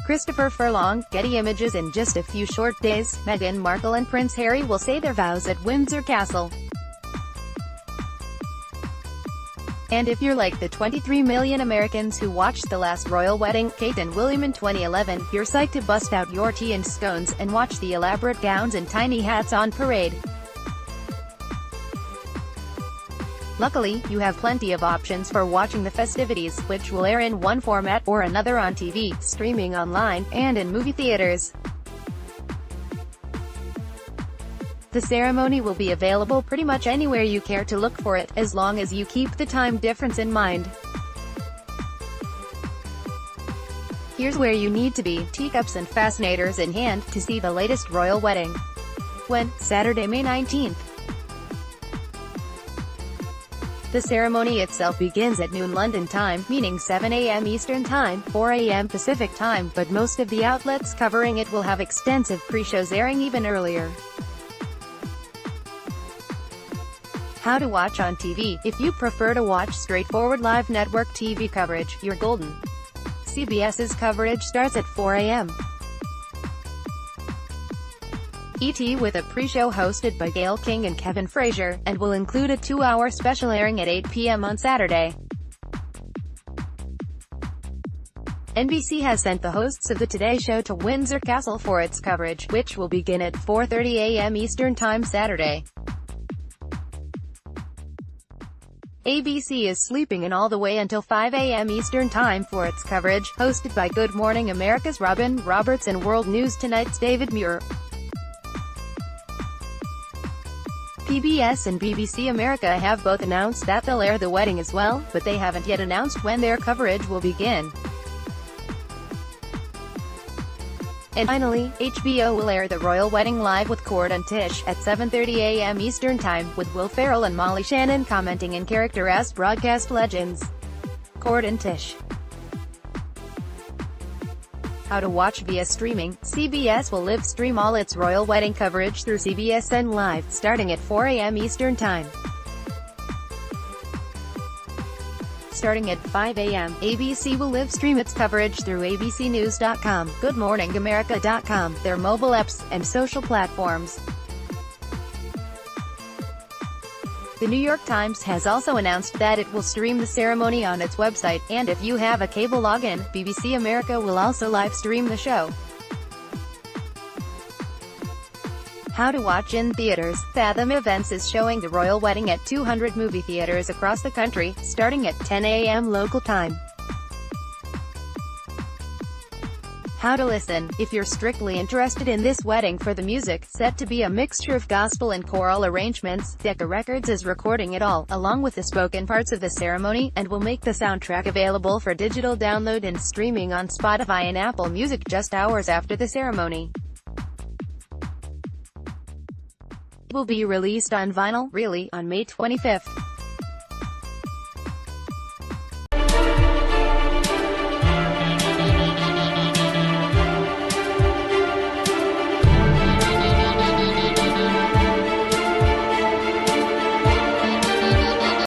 Christopher Furlong, Getty Images. In just a few short days, Meghan Markle and Prince Harry will say their vows at Windsor Castle. And if you're like the 23 million Americans who watched the last royal wedding, Kate and William in 2011, you're psyched to bust out your tea and scones, and watch the elaborate gowns and tiny hats on parade. Luckily, you have plenty of options for watching the festivities, which will air in one format or another on TV, streaming online, and in movie theaters. The ceremony will be available pretty much anywhere you care to look for it, as long as you keep the time difference in mind. Here's where you need to be, teacups and fascinators in hand, to see the latest royal wedding. When? Saturday, May 19th. The ceremony itself begins at noon London time, meaning 7 a.m. Eastern Time, 4 a.m. Pacific Time, but most of the outlets covering it will have extensive pre-shows airing even earlier. How to watch on TV. If you prefer to watch straightforward live network TV coverage, you're golden. CBS's coverage starts at 4 a.m. ET with a pre-show hosted by Gayle King and Kevin Frazier, and will include a 2-hour special airing at 8 p.m. on Saturday. NBC has sent the hosts of the Today Show to Windsor Castle for its coverage, which will begin at 4:30 a.m. Eastern Time Saturday. ABC is sleeping in all the way until 5 a.m. Eastern Time for its coverage, hosted by Good Morning America's Robin Roberts and World News Tonight's David Muir. PBS and BBC America have both announced that they'll air the wedding as well, but they haven't yet announced when their coverage will begin. And finally, HBO will air the royal wedding live with Cord and Tish, at 7:30 a.m. Eastern Time, with Will Ferrell and Molly Shannon commenting in character as broadcast legends. Cord and Tish. How to watch via streaming. CBS will live stream all its royal wedding coverage through CBSN Live, starting at 4 a.m. Eastern Time. Starting at 5 a.m., ABC will live stream its coverage through abcnews.com, goodmorningamerica.com, their mobile apps, and social platforms. The New York Times has also announced that it will stream the ceremony on its website, and if you have a cable login, BBC America will also live stream the show. How to watch in theaters. Fathom Events is showing the royal wedding at 200 movie theaters across the country, starting at 10 a.m. local time. How to listen. If you're strictly interested in this wedding for the music, set to be a mixture of gospel and choral arrangements, Decca Records is recording it all, along with the spoken parts of the ceremony, and will make the soundtrack available for digital download and streaming on Spotify and Apple Music just hours after the ceremony. It will be released on vinyl, on May 25th.